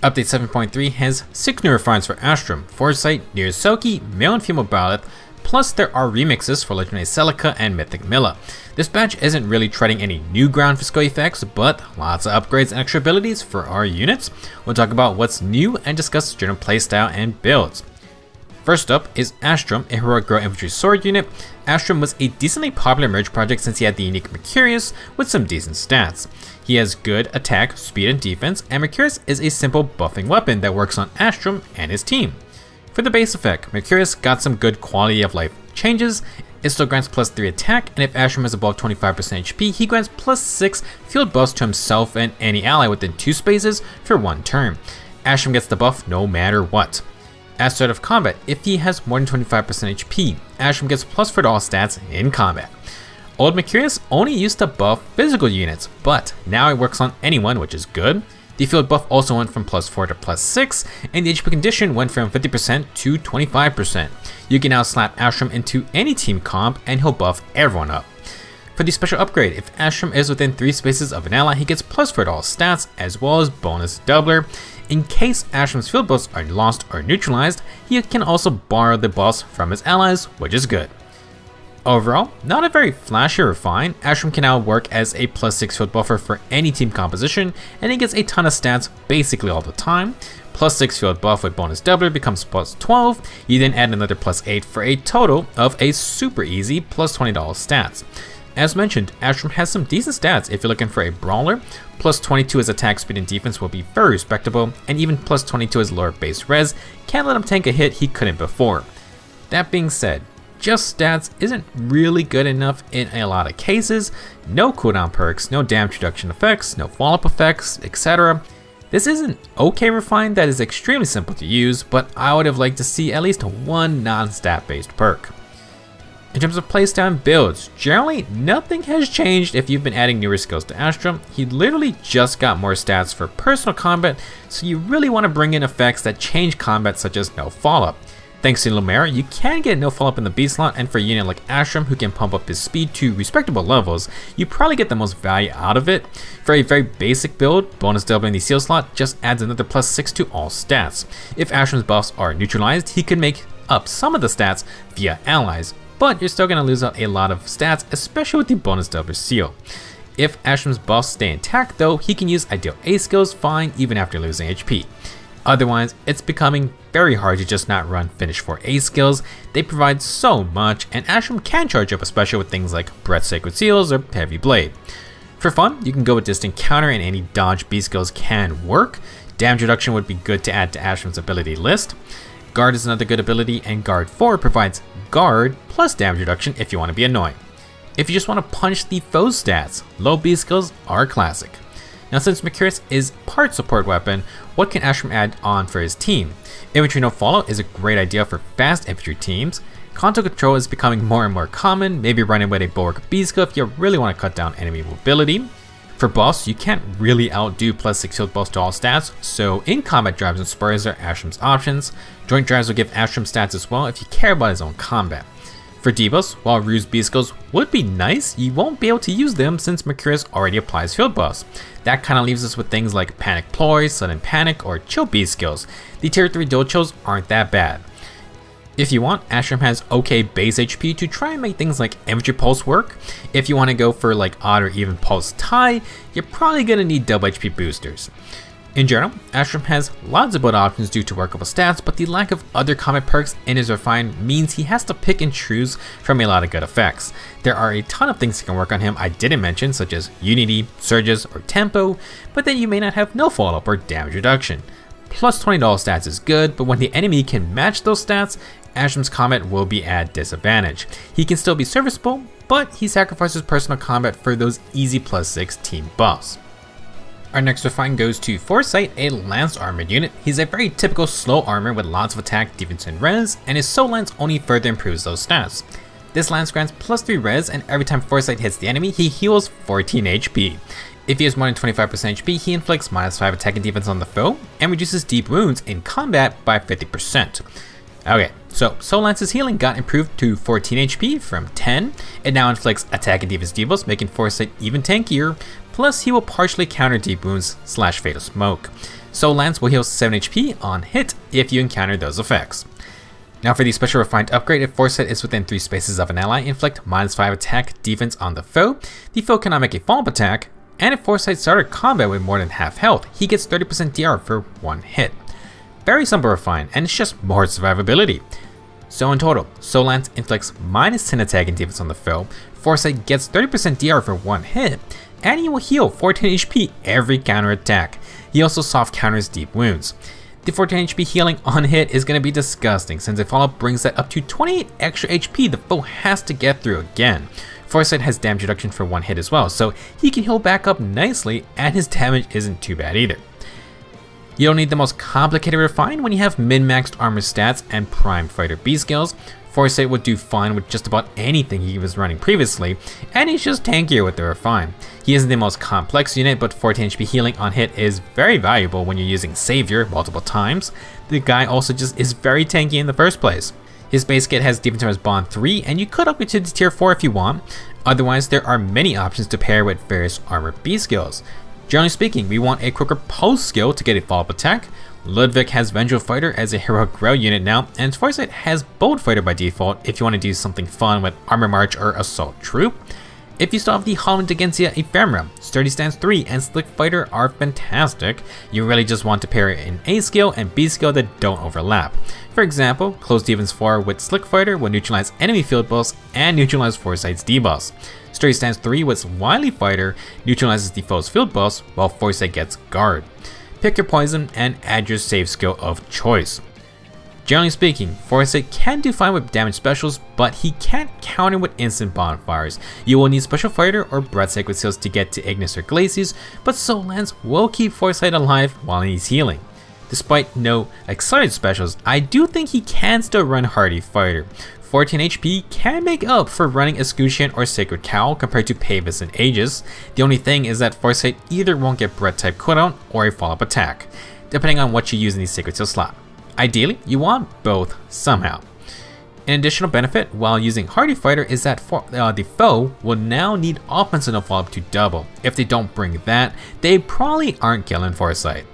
Update 7.3 has 6 new refinds for Astram, Forsyth, near Selkie, male and female Byleth, plus there are remixes for legendary Celica and Mythic Mila. This batch isn't really treading any new ground for skill effects, but lots of upgrades and extra abilities for our units. We'll talk about what's new and discuss general playstyle and builds. First up is Astram, a heroic grow infantry sword unit. Astram was a decently popular merge project since he had the unique Mercurius with some decent stats. He has good attack, speed, and defense, and Mercurius is a simple buffing weapon that works on Astram and his team. For the base effect, Mercurius got some good quality of life changes. It still grants plus 3 attack, and if Astram is above 25% HP, he grants plus 6 field buffs to himself and any ally within 2 spaces for 1 turn. Astram gets the buff no matter what. As start of combat, if he has more than 25% HP, Astram gets plus 4 to all stats in combat. Old Mercurius only used to buff physical units, but now it works on anyone, which is good. The field buff also went from plus 4 to plus 6, and the HP condition went from 50% to 25%. You can now slap Astram into any team comp and he'll buff everyone up. For the special upgrade, if Astram is within 3 spaces of an ally, he gets plus 4 to all stats, as well as bonus doubler. In case Astram's field buffs are lost or neutralized, he can also borrow the buffs from his allies, which is good. Overall, not a very flashy refine, Astram can now work as a plus 6 field buffer for any team composition, and he gets a ton of stats basically all the time. Plus 6 field buff with bonus doubler becomes plus 12, you then add another plus 8 for a total of a super easy plus $20 stats. As mentioned, Astram has some decent stats if you're looking for a brawler. Plus 22 as attack, speed, and defense will be very respectable, and even plus 22 as lower base res can let him tank a hit he couldn't before. That being said, just stats isn't really good enough in a lot of cases. No cooldown perks, no damage reduction effects, no follow-up effects, etc. This is an okay refine that is extremely simple to use, but I would have liked to see at least one non-stat based perk. In terms of playstyle and builds, generally nothing has changed if you've been adding newer skills to Astram. He literally just got more stats for personal combat, so you really want to bring in effects that change combat, such as no follow-up. Thanks to Lumera, you can get no follow-up in the B slot, and for a unit like Astram who can pump up his speed to respectable levels, you probably get the most value out of it. For a very basic build, bonus doubling the seal slot just adds another plus 6 to all stats. If Astram's buffs are neutralized, he can make up some of the stats via allies, but you're still going to lose out a lot of stats, especially with the bonus doubler seal. If Astram's buffs stay intact though, he can use ideal A skills fine even after losing HP. Otherwise, it's becoming very hard to just not run finish 4 A skills. They provide so much, and Astram can charge up, especially with things like Breath Sacred Seals or Heavy Blade. For fun, you can go with Distant Counter, and any dodge B skills can work. Damage reduction would be good to add to Astram's ability list. Guard is another good ability, and Guard 4 provides guard plus damage reduction if you want to be annoying. If you just want to punch the foe's stats, low B skills are classic. Now since Mercurius is part support weapon, what can Astram add on for his team? Infantry no follow is a great idea for fast infantry teams. Console control is becoming more and more common, maybe running with a bulwark B skill if you really want to cut down enemy mobility. For buffs, you can't really outdo plus 6 field buffs to all stats, so in combat drives and spurs are Astram's options. Joint drives will give Astram stats as well if you care about his own combat. For debuffs, while Rue's B skills would be nice, you won't be able to use them since Mercurius already applies field buffs. That kind of leaves us with things like Panic Ploy, Sudden Panic, or Chill B skills. The tier 3 dual chills aren't that bad. If you want, Astram has okay base HP to try and make things like Infantry Pulse work. If you want to go for like odd or even Pulse Tie, you're probably going to need double HP boosters. In general, Astram has lots of build options due to workable stats, but the lack of other combat perks in his refine means he has to pick and choose from a lot of good effects. There are a ton of things that can work on him I didn't mention, such as Unity, Surges, or Tempo, but then you may not have no follow-up or damage reduction. Plus $20 stats is good, but when the enemy can match those stats, Astram's combat will be at disadvantage. He can still be serviceable, but he sacrifices personal combat for those easy plus 6 team buffs. Our next refine goes to Forsyth, a Lance armored unit. He's a very typical slow armor with lots of attack, defense, and res, and his soul lance only further improves those stats. This lance grants plus 3 res, and every time Forsyth hits the enemy, he heals 14 HP. If he has more than 25% HP, he inflicts minus 5 attack and defense on the foe, and reduces deep wounds in combat by 50%. Okay, so Soul Lance's healing got improved to 14 HP from 10. It now inflicts attack and defense debuffs, making Forsyth even tankier, plus he will partially counter deep wounds / fatal smoke. Soul Lance will heal 7 HP on hit if you encounter those effects. Now for the special refined upgrade, if Forsyth is within 3 spaces of an ally, inflict -5 attack defense on the foe cannot make a follow-up attack, and if Forsyth started combat with more than half health, he gets 30% DR for 1 hit. Very simple refined, and it's just more survivability. So in total, Soul Lance inflicts -10 attack and defense on the foe, Forsyth gets 30% DR for 1 hit, and he will heal 14 HP every counter attack. He also soft counters deep wounds. The 14 HP healing on hit is going to be disgusting, since a follow-up brings that up to 28 extra HP the foe has to get through again. Forsyth has damage reduction for 1 hit as well, so he can heal back up nicely, and his damage isn't too bad either. You don't need the most complicated refine when you have min-maxed armor stats and prime fighter B skills. Forsyth would do fine with just about anything he was running previously, and he's just tankier with the refine. He isn't the most complex unit, but 14 HP healing on hit is very valuable when you're using Savior multiple times. The guy also just is very tanky in the first place. His base kit has Defense Res Bond 3, and you could upgrade to the tier 4 if you want. Otherwise, there are many options to pair with various armor B skills. Generally speaking, we want a quicker post skill to get a follow-up attack. Ludwig has Vengeful Fighter as a heroic rail unit now, and Forsyth has Bold Fighter by default if you want to do something fun with Armor March or Assault Troop. If you still have the Holland Agencia Ephemera, Sturdy Stance 3 and Slick Fighter are fantastic. You really just want to pair an A skill and B skill that don't overlap. For example, Close Defense 4 with Slick Fighter will neutralize enemy field boss and neutralize Forsyth's debuffs. Sturdy Stance 3 with Wily Fighter neutralizes the foe's field boss while Forsyth gets guard. Pick your poison and add your save skill of choice. Generally speaking, Forsyth can do fine with damage specials, but he can't counter with instant bonfires. You will need Special Fighter or Breath Sacred Seals to get to Ignis or Glaciers, but Soul Lance will keep Forsyth alive while he's healing. Despite no accelerated specials, I do think he can still run Hardy Fighter. 14 HP can make up for running Escutcheon or Sacred Cowl compared to Pavis and Aegis. The only thing is that Forsyth either won't get Breath type cooldown or a follow-up attack, depending on what you use in the Sacred Seal slot. Ideally, you want both somehow. An additional benefit while using Hardy Fighter is that the foe will now need offense and no follow-up to double. If they don't bring that, they probably aren't killing Forsyth.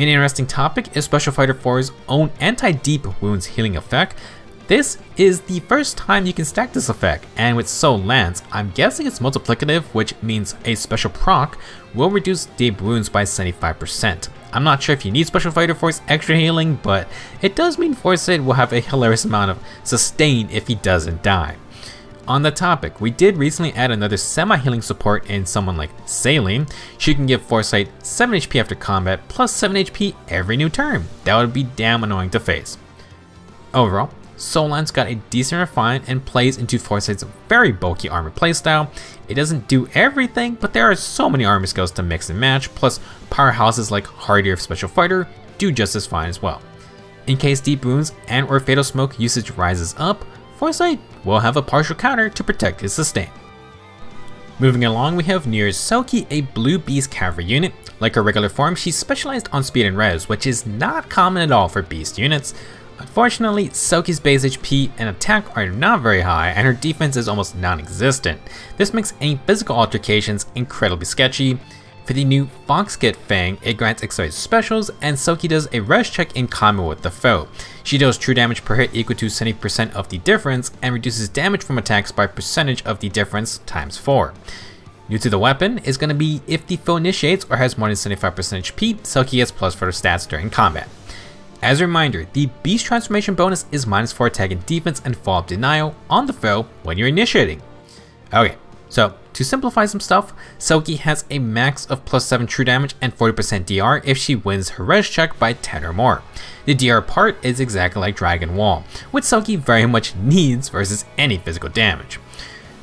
An interesting topic is Special Fighter 4's own anti-deep wounds healing effect. This is the first time you can stack this effect, and with Soul Lance, I'm guessing it's multiplicative, which means a special proc will reduce deep wounds by 75%. I'm not sure if you need Special Fighter Force extra healing, but it does mean Forsyth will have a hilarious amount of sustain if he doesn't die. On the topic, we did recently add another semi-healing support in someone like Saline. She can give Forsyth 7 HP after combat, plus 7 HP every new turn. That would be damn annoying to face. Overall, Soul Lance got a decent refine and plays into Forsyth's very bulky armor playstyle. It doesn't do everything, but there are so many armor skills to mix and match, plus powerhouses like Hardier Special Fighter do just as fine as well. In case Deep Wounds and or Fatal Smoke usage rises up, Forsyth will have a partial counter to protect his sustain. Moving along, we have Nir's Selkie, a blue beast cavalry unit. Like her regular form, she's specialized on speed and res, which is not common at all for beast units. Unfortunately, Selkie's base HP and attack are not very high, and her defense is almost non-existent. This makes any physical altercations incredibly sketchy. For the new Foxkit Fang, it grants accelerated specials, and Selkie does a res check in combat with the foe. She deals true damage per hit equal to 70% of the difference, and reduces damage from attacks by percentage of the difference times 4. New to the weapon is going to be if the foe initiates or has more than 75% HP, Selkie gets plus for her stats during combat. As a reminder, the Beast Transformation bonus is -4 attack and defense and follow-up denial on the foe when you're initiating. Okay, so to simplify some stuff, Selkie has a max of +7 true damage and 40% DR if she wins her res check by 10 or more. The DR part is exactly like Dragon Wall, which Selkie very much needs versus any physical damage.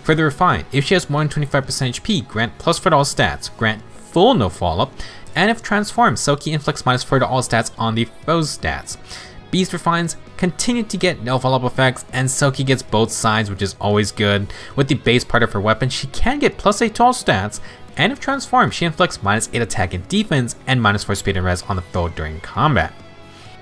Further refined, if she has more than 25% HP, grant +4 to all stats, grant full no follow-up, and if transformed, Selkie inflicts -4 to all stats on the foe's stats. Beast refines continue to get no follow-up effects, and Selkie gets both sides, which is always good. With the base part of her weapon, she can get +8 to all stats, and if transformed, she inflicts -8 attack and defense and -4 speed and res on the foe during combat.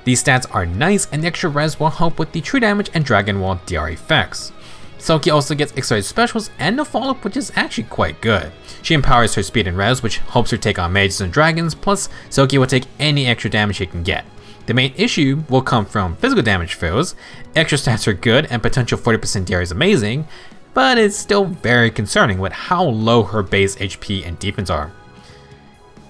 These stats are nice, and the extra res will help with the true damage and Dragon Wall DR effects. Selkie also gets accelerated specials and no follow-up, which is actually quite good. She empowers her speed and res, which helps her take on mages and dragons, plus Selkie will take any extra damage she can get. The main issue will come from physical damage foes. Extra stats are good and potential 40% DR is amazing, but it's still very concerning with how low her base HP and defense are.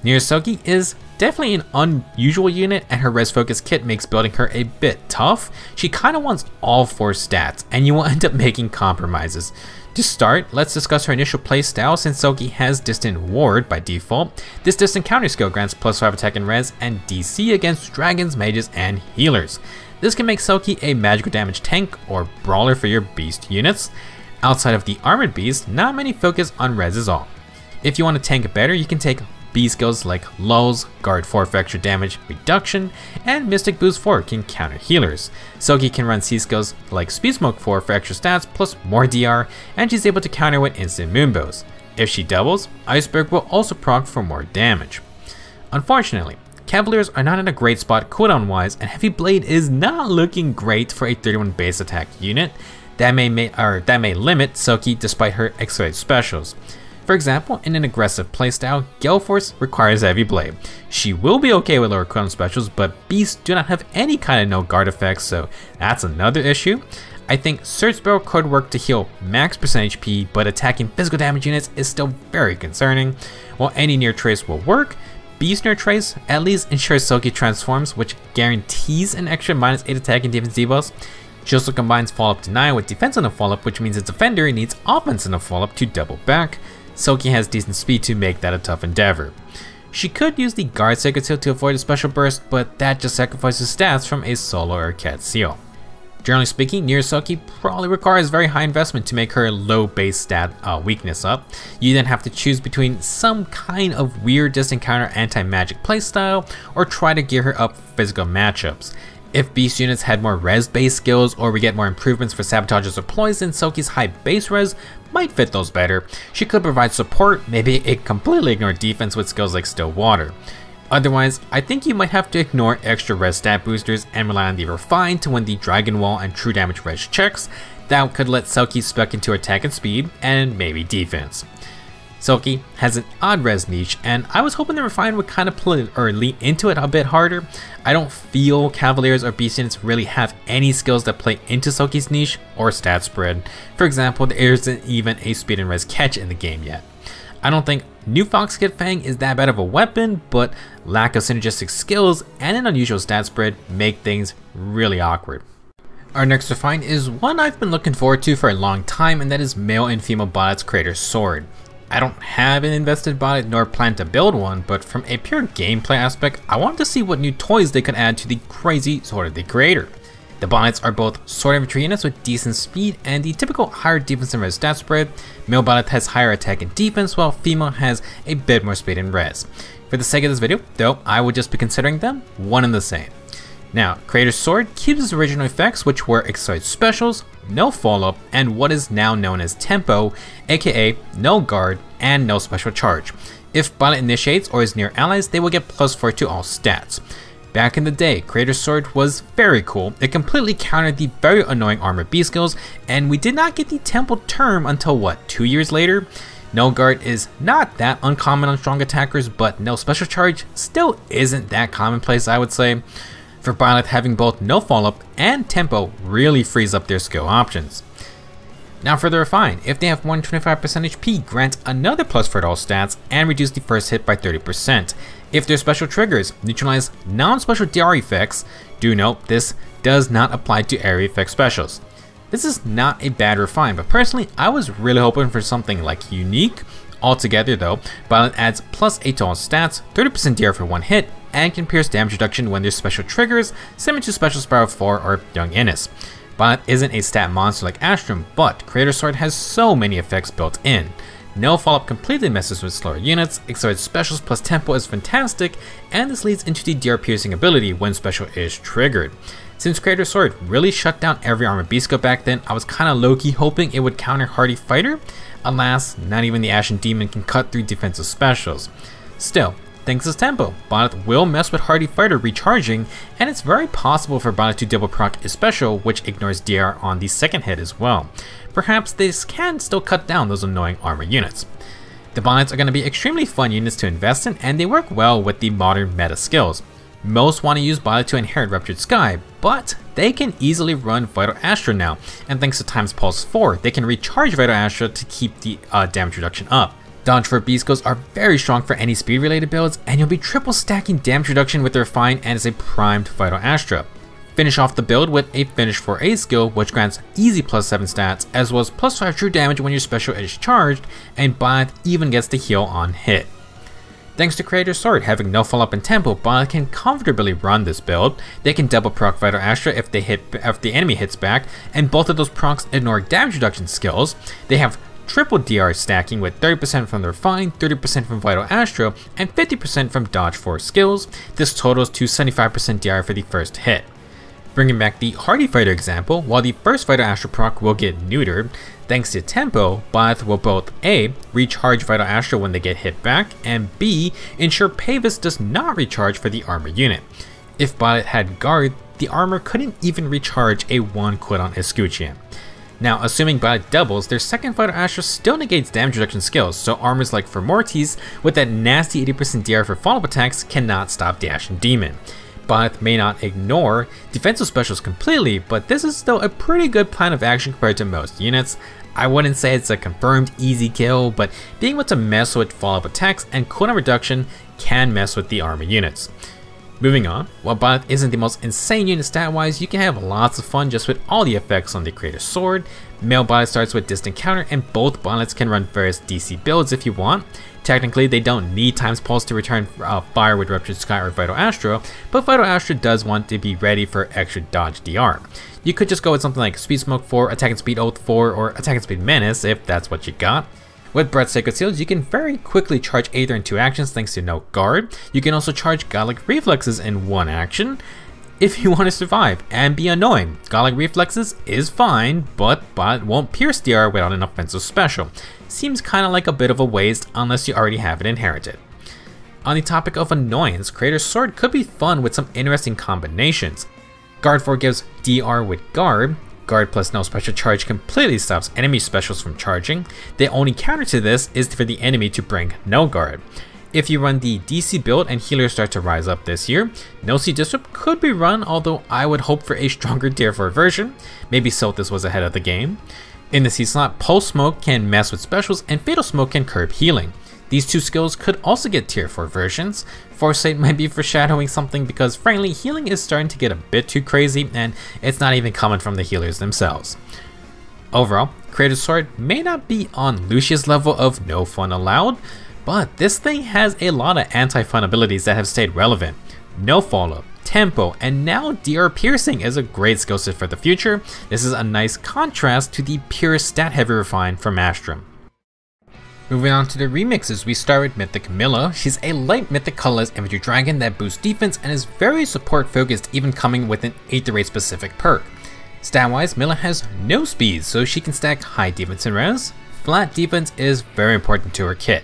Selkie is definitely an unusual unit, and her res focus kit makes building her a bit tough. She kinda wants all 4 stats, and you will end up making compromises. To start, let's discuss her initial playstyle. Since Selkie has Distant Ward by default, this distant counter skill grants +5 attack and res and DC against dragons, mages, and healers. This can make Selkie a magical damage tank or brawler for your beast units. Outside of the armored beast, not many focus on res at all. If you want to tank better, you can take B skills like Lulls, Guard 4 for extra damage reduction, and Mystic Boost 4 can counter healers. Selkie can run C skills like Speed Smoke 4 for extra stats plus more DR, and she's able to counter with instant moonbows. If she doubles, Iceberg will also proc for more damage. Unfortunately, Cavaliers are not in a great spot cooldown wise, and Heavy Blade is not looking great for a 31 base attack unit. That may limit Selkie despite her accelerated specials. For example, in an aggressive playstyle, Gale Force requires Heavy Blade. She will be okay with lower cooldown specials, but beasts do not have any kind of no guard effects, so that's another issue. I think Surge Spell could work to heal max percent HP, but attacking physical damage units is still very concerning. While any near trace will work, Beast near trace at least ensures Selkie transforms, which guarantees an extra -8 attack and defense debuffs. She also combines follow-up denial with defense on a follow-up, which means its defender needs offense on a follow-up to double back. Selkie has decent speed to make that a tough endeavor. She could use the guard sacred seal to avoid a special burst, but that just sacrifices stats from a solo or cat seal. Generally speaking, Selkie probably requires very high investment to make her low base stat weakness up. You then have to choose between some kind of weird distant counter anti-magic playstyle or try to gear her up for physical matchups. If beast units had more res based skills or we get more improvements for sabotages or poison, Selkie's high base res might fit those better. She could provide support, maybe it completely ignore defense with skills like Still Water. Otherwise, I think you might have to ignore extra res stat boosters and rely on the Refine to win the Dragon Wall and True Damage res checks. That could let Selkie spec into attack and speed, and maybe defense. Selkie has an odd res niche, and I was hoping the Refine would kind of lean into it a bit harder. I don't feel Cavaliers or Beast units really have any skills that play into Selkie's niche or stat spread. For example, there isn't even a speed and res catch in the game yet. I don't think new Foxkit Fang is that bad of a weapon, but lack of synergistic skills and an unusual stat spread make things really awkward. Our next Refine is one I've been looking forward to for a long time, and that is male and female Byleths Creator's Sword. I don't have an invested Byleth nor plan to build one, but from a pure gameplay aspect, I wanted to see what new toys they could add to the crazy Sword of the Creator. The Byleths are both sword infantry units with decent speed and the typical higher defense and res stat spread. Male Byleth has higher attack and defense, while female has a bit more speed and res. For the sake of this video, though, I would just be considering them one and the same. Now, Creator's Sword keeps its original effects, which were accelerated specials, no follow-up, and what is now known as tempo, aka no guard and no special charge. If Byleth initiates or is near allies, they will get +4 to all stats. Back in the day, Creator's Sword was very cool. It completely countered the very annoying armor B skills, and we did not get the tempo term until what, 2 years later? No guard is not that uncommon on strong attackers, but no special charge still isn't that commonplace, I would say. For Byleth, having both no follow-up and tempo really frees up their skill options. Now for the Refine, if they have 125% HP, grant another +4 to all stats and reduce the first hit by 30%. If their special triggers neutralize non-special DR effects, do note this does not apply to area effect specials. This is not a bad Refine, but personally I was really hoping for something like unique. Altogether though, Byleth adds +8 to all stats, 30% DR for one hit, and can pierce damage reduction when there's special triggers, similar to Special Spiral 4 or Young Innis. Byleth isn't a stat monster like Astram, but Creator's Sword has so many effects built in. No follow-up completely messes with slower units, accelerated specials plus tempo is fantastic, and this leads into the DR piercing ability when special is triggered. Since Creator's Sword really shut down every armor B skill back then, I was kinda low-key hoping it would counter Hardy Fighter. Alas, not even the Ashen Demon can cut through defensive specials. Still, thanks to tempo. Byleth will mess with Hardy Fighter recharging, and it's very possible for Byleth to double proc his special, which ignores DR on the second hit as well. Perhaps this can still cut down those annoying armor units. The Byleths are going to be extremely fun units to invest in, and they work well with the modern meta skills. Most want to use Byleth to inherit Ruptured Sky, but they can easily run Vital Astra now, and thanks to Times Pulse 4, they can recharge Vital Astra to keep the damage reduction up. Dodge for B skills are very strong for any speed related builds, and you'll be triple stacking damage reduction with the Refine and as a primed Vital Astra. Finish off the build with a Finish for A skill, which grants easy +7 stats, as well as +5 true damage when your special is charged, and Byleth even gets the heal on hit. Thanks to Creator's Sword having no follow-up in tempo, Byleth can comfortably run this build. They can double proc Vital Astra if the enemy hits back, and both of those procs ignore damage reduction skills. They have triple DR stacking with 30% from the Refine, 30% from Vital Astra, and 50% from Dodge 4 skills. This totals to 75% DR for the first hit. Bringing back the Hardy Fighter example, while the first Vital Astra proc will get neutered, thanks to tempo, Byleth will both A, recharge Vital Astra when they get hit back, and B, ensure Pavis does not recharge for the armor unit. If Byleth had guard, the armor couldn't even recharge a 1 cooldown Escutcheon. Now, assuming Byleth doubles, their second Vital Astra still negates damage reduction skills, so armors like Formortis with that nasty 80% DR for follow-up attacks cannot stop Dash and Demon. Byleth may not ignore defensive specials completely, but this is still a pretty good plan of action compared to most units. I wouldn't say it's a confirmed easy kill, but being able to mess with follow-up attacks and cooldown reduction can mess with the armor units. Moving on, while Byleth isn't the most insane unit stat-wise, you can have lots of fun just with all the effects on the Creator's Sword. Male Byleth starts with Distant Counter, and both Byleths can run various DC builds if you want. Technically, they don't need Times Pulse to return fire with Ruptured Sky or Vital Astra, but Vital Astra does want to be ready for extra dodge DR. You could just go with something like Speed Smoke 4, Attack and Speed Oath 4, or Attack and Speed Menace if that's what you got. With Breath Sacred Seals, you can very quickly charge Aether in 2 actions thanks to no guard. You can also charge Godlike Reflexes in 1 action if you want to survive and be annoying. Godlike Reflexes is fine, but Byleth won't pierce DR without an offensive special. Seems kinda like a bit of a waste unless you already have it inherited. On the topic of annoyance, Creator's Sword could be fun with some interesting combinations. Guard 4 gives DR with Guard. Guard plus no special charge completely stops enemy specials from charging. The only counter to this is for the enemy to bring no guard. If you run the DC build and healers start to rise up this year, No C Disrupt could be run, although I would hope for a stronger tier 4 version. Maybe Sothis was ahead of the game. In the C slot, Pulse Smoke can mess with specials and Fatal Smoke can curb healing. These two skills could also get tier 4 versions. Forsyth might be foreshadowing something because frankly, healing is starting to get a bit too crazy and it's not even coming from the healers themselves. Overall, Creator's Sword may not be on Lucia's level of no fun allowed, but this thing has a lot of anti-fun abilities that have stayed relevant. No follow-up, tempo, and now DR Piercing is a great skill set for the future. This is a nice contrast to the pure stat-heavy Refine from Astram. Moving on to the remixes, we start with Mythic Mila. She's a light Mythic colorless infantry dragon that boosts defense and is very support focused, even coming with an Aether Raid specific perk. Stat-wise, Mila has no speed, so she can stack high defense and res. Flat defense is very important to her kit.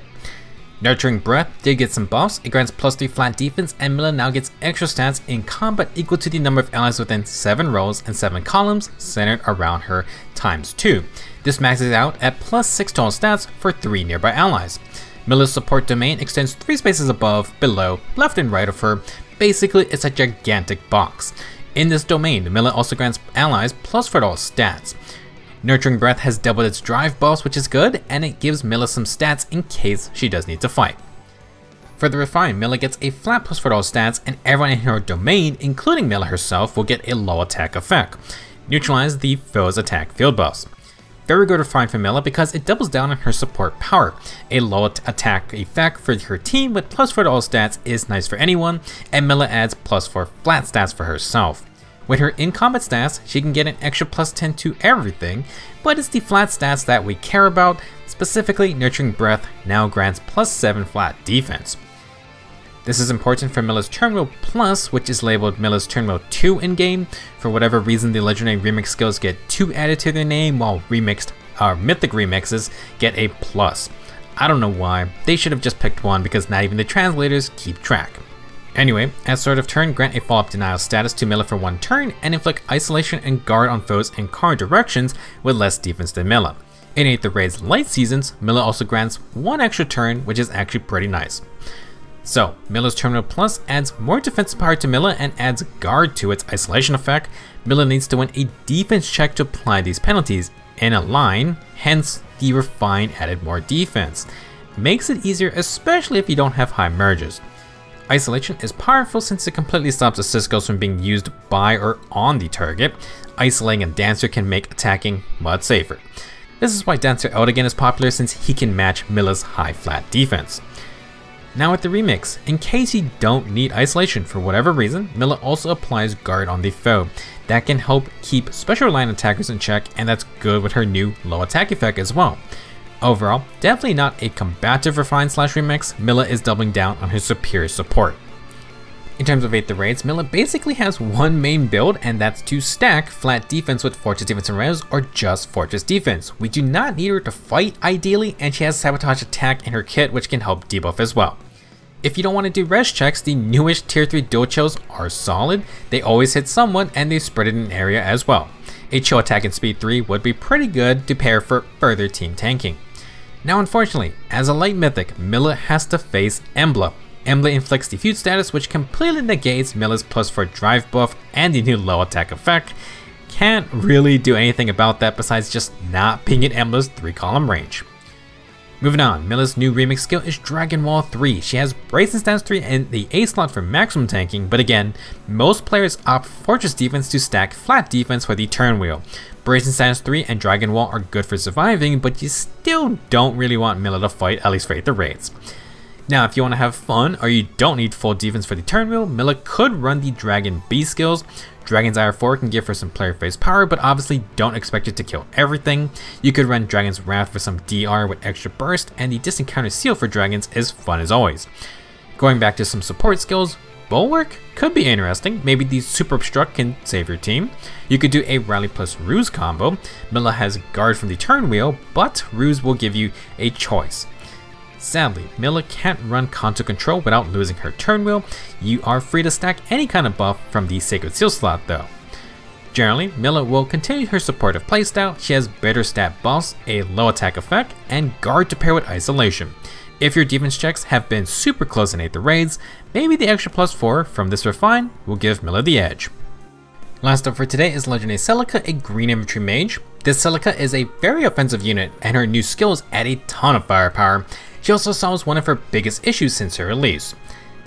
Nurturing Breath did get some buffs. It grants +3 flat defense, and Mila now gets extra stats in combat equal to the number of allies within 7 rows and 7 columns centered around her ×2. This maxes out at +6 total stats for 3 nearby allies. Mila's support domain extends 3 spaces above, below, left and right of her. Basically, it's a gigantic box. In this domain, Mila also grants allies +4 total stats. Nurturing Breath has doubled its drive buffs, which is good, and it gives Mila some stats in case she does need to fight. For the Refine, Mila gets a flat +4 total stats, and everyone in her domain, including Mila herself, will get a low attack effect. Neutralize the foe's attack field buffs. Very good Refine for Mila because it doubles down on her support power. A low attack effect for her team with +4 total stats is nice for anyone, and Mila adds +4 flat stats for herself. With her in-combat stats, she can get an extra +10 to everything, but it's the flat stats that we care about. Specifically, Nurturing Breath now grants +7 flat defense. This is important for Mila's Turnwheel Plus, which is labeled Mila's Turnwheel 2 in-game. For whatever reason, the legendary remix skills get 2 added to their name, while Mythic remixes get a plus. I don't know why, they should have just picked one because not even the translators keep track. Anyway, at start of turn, grant a follow-up denial status to Mila for 1 turn and inflict isolation and guard on foes in counter directions with less defense than Mila. In Aether Raid's light seasons, Mila also grants 1 extra turn, which is actually pretty nice. So, Mila's Turnwheel Plus adds more defensive power to Mila and adds guard to its isolation effect. Mila needs to win a defense check to apply these penalties in a line, hence the Refine added more defense. Makes it easier, especially if you don't have high merges. Isolation is powerful since it completely stops assist skills from being used by or on the target. Isolating a Dancer can make attacking much safer. This is why Dancer Eldigan is popular, since he can match Mila's high flat defense. Now with the remix, in case you don't need isolation for whatever reason, Mila also applies guard on the foe. That can help keep special line attackers in check, and that's good with her new low attack effect as well. Overall, definitely not a combative refine slash remix. Mila is doubling down on her superior support. In terms of Aether Raids, Mila basically has one main build, and that's to stack flat defense with Fortress Defense and Res, or just Fortress Defense. We do not need her to fight ideally, and she has Sabotage Attack in her kit, which can help debuff as well. If you don't want to do res checks, the newish tier 3 dual chills are solid. They always hit someone and they spread it in an area as well. A chill attack in speed 3 would be pretty good to pair for further team tanking. Now unfortunately, as a light mythic, Mila has to face Emblem. Emblem inflicts Diffuse status, which completely negates Mila's +4 drive buff and the new low attack effect. Can't really do anything about that besides just not being in Emblem's 3-column range. Moving on, Mila's new remix skill is Dragon Wall 3. She has Bracing Stance 3 and the A slot for maximum tanking, but again, most players opt Fortress Defense to stack flat defense for the Turnwheel. Bracing Stance 3 and Dragon Wall are good for surviving, but you still don't really want Mila to fight, at least for Aether Raids. Now, if you want to have fun or you don't need full defense for the Turnwheel, Mila could run the Dragon B skills. Dragon's Ire 4 can give her some player phase power, but obviously don't expect it to kill everything. You could run Dragon's Wrath for some DR with extra burst, and the distant counter seal for dragons is fun as always. Going back to some support skills, Bulwark could be interesting. Maybe the Super Obstruct can save your team. You could do a Rally plus Ruse combo. Mila has Guard from the Turnwheel, but Ruse will give you a choice. Sadly, Mila can't run Contour Control without losing her Turnwheel. You are free to stack any kind of buff from the Sacred Seal slot though. Generally, Mila will continue her supportive playstyle. She has better stat buffs, a low attack effect, and guard to pair with isolation. If your defense checks have been super close in Aether Raids, maybe the extra +4 from this refine will give Mila the edge. Last up for today is Legendary Celica, a green infantry mage. This Celica is a very offensive unit, and her new skills add a ton of firepower. She also solves one of her biggest issues since her release.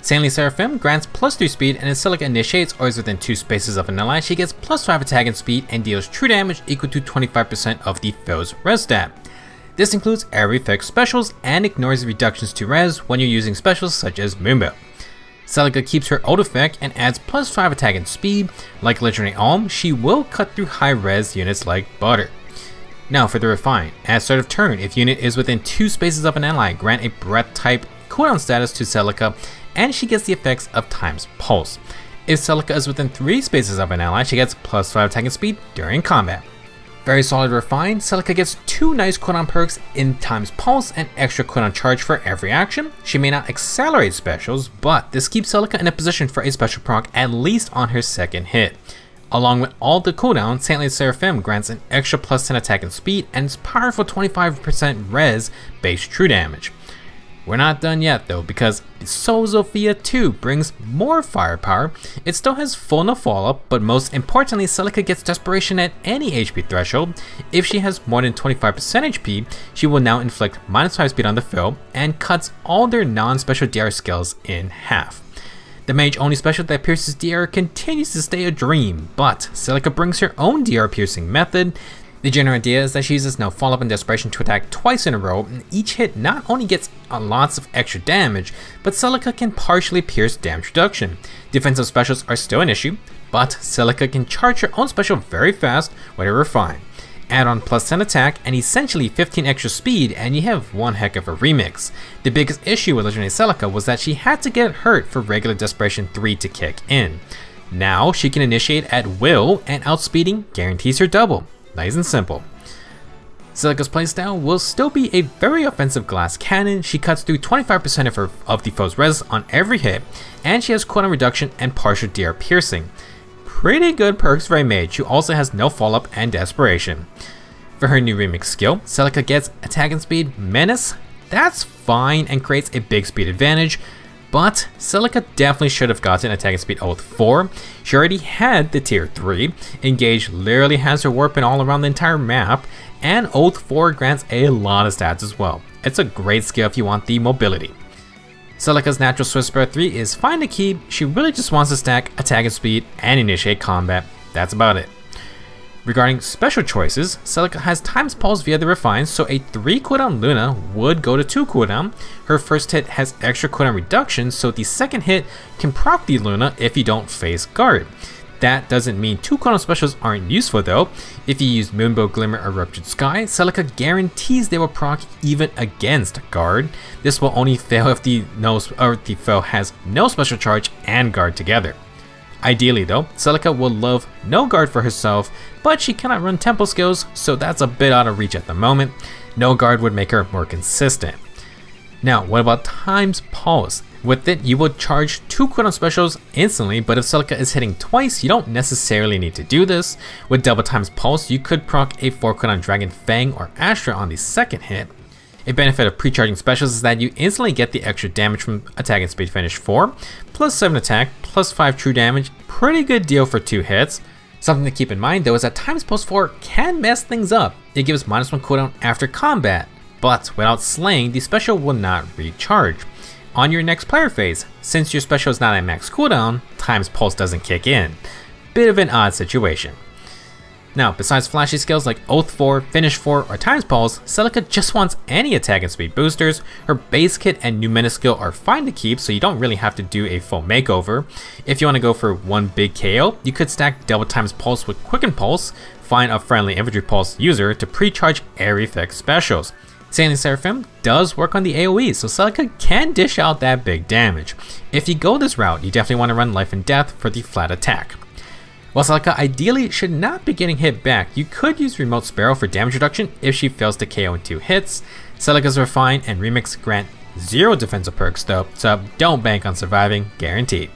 Saintly Seraphim grants +3 speed, and as Celica initiates or is within 2 spaces of an ally, she gets +5 attack and speed and deals true damage equal to 25% of the foe's res stat. This includes every fixed specials and ignores reductions to res when you're using specials such as Moonbow. Celica keeps her ult effect and adds +5 attack and speed. Like Legendary Alm, she will cut through high res units like butter. Now for the refine. At start of turn, if unit is within 2 spaces of an ally, grant a breath type cooldown status to Celica, and she gets the effects of Time's Pulse. If Celica is within 3 spaces of an ally, she gets +5 attack and speed during combat. Very solid refine. Celica gets 2 nice cooldown perks in Time's Pulse and extra cooldown charge for every action. She may not accelerate specials, but this keeps Celica in a position for a special proc at least on her second hit. Along with all the cooldowns, Saintly Seraphim grants an extra +10 attack and speed and its powerful 25% res base true damage. We're not done yet though, because Soul Zofia 2 brings more firepower. It still has full no follow-up, but most importantly, Celica gets Desperation at any HP threshold. If she has more than 25% HP, she will now inflict -5 speed on the foe and cuts all their non-special DR skills in half. The mage only special that pierces DR continues to stay a dream, but Celica brings her own DR piercing method. The general idea is that she uses no follow-up and desperation to attack twice in a row, and each hit not only gets lots of extra damage, but Celica can partially pierce damage reduction. Defensive specials are still an issue, but Celica can charge her own special very fast with her refine. Add on +10 attack and essentially 15 extra speed, and you have one heck of a remix. The biggest issue with Legendary Celica was that she had to get hurt for regular Desperation 3 to kick in. Now she can initiate at will, and outspeeding guarantees her double. Nice and simple. Celica's playstyle will still be a very offensive glass cannon. She cuts through 25% of the foe's res on every hit, and she has cooldown reduction and partial DR piercing. Pretty good perks for a mage who also has no follow up and desperation. For her new remix skill, Celica gets attack and speed menace. That's fine and creates a big speed advantage, but Celica definitely should have gotten attack and speed oath 4. She already had the tier 3, engage literally has her warping all around the entire map, and oath 4 grants a lot of stats as well. It's a great skill if you want the mobility. Celica's natural Swift Spread 3 is fine to keep. She really just wants to stack attack and speed and initiate combat. That's about it. Regarding special choices, Celica has Times Pulse via the Refine, so a 3 cooldown Luna would go to 2 cooldown. Her first hit has extra cooldown reduction, so the second hit can proc the Luna if you don't face guard. That doesn't mean 2 cooldown specials aren't useful though. If you use Moonbow Glimmer or Ruptured Sky, Celica guarantees they will proc even against guard. This will only fail if the foe has no special charge and guard together. Ideally though, Celica will love no guard for herself, but she cannot run tempo skills, so that's a bit out of reach at the moment. No guard would make her more consistent. Now, what about Times Pulse? With it, you will charge 2 cooldown specials instantly, but if Celica is hitting twice, you don't necessarily need to do this. With double Times Pulse, you could proc a 4 cooldown Dragon, Fang, or Astram on the second hit. A benefit of pre-charging specials is that you instantly get the extra damage from attack and speed finish 4, plus 7 attack, plus 5 true damage. Pretty good deal for 2 hits. Something to keep in mind though is that Times Pulse 4 can mess things up. It gives -1 cooldown after combat, but without slaying, the special will not recharge. On your next player phase, since your special is not at max cooldown, Times Pulse doesn't kick in. Bit of an odd situation. Now, besides flashy skills like Oath 4, Finish 4, or Times Pulse, Celica just wants any attack and speed boosters. Her base kit and new menace skill are fine to keep, so you don't really have to do a full makeover. If you want to go for one big KO, you could stack double Times Pulse with Quicken Pulse, find a friendly Infantry Pulse user to pre-charge air effect specials. Seraphim does work on the AoE, so Celica can dish out that big damage. If you go this route, you definitely want to run Life and Death for the flat attack. While Celica ideally should not be getting hit back, you could use Remote Sparrow for damage reduction if she fails to KO in 2 hits. Celica's Refine and Remix grant 0 defensive perks though, so don't bank on surviving, guaranteed.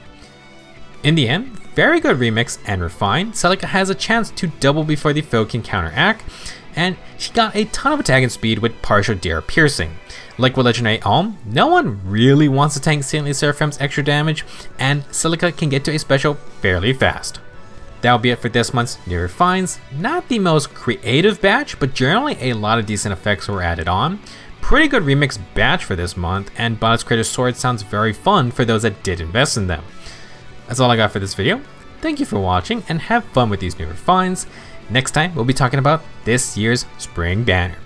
In the end, very good Remix and Refine, Celica has a chance to double before the foe can counteract, and she got a ton of attack and speed with partial DR piercing. Like with Legendary Alm, no one really wants to tank Seraphim's extra damage, and Celica can get to a special fairly fast. That'll be it for this month's new refines. Not the most creative batch, but generally a lot of decent effects were added on. Pretty good remix batch for this month, and Byleth's Creator's Sword sounds very fun for those that did invest in them. That's all I got for this video. Thank you for watching, and have fun with these new refines. Next time, we'll be talking about this year's Spring Banner.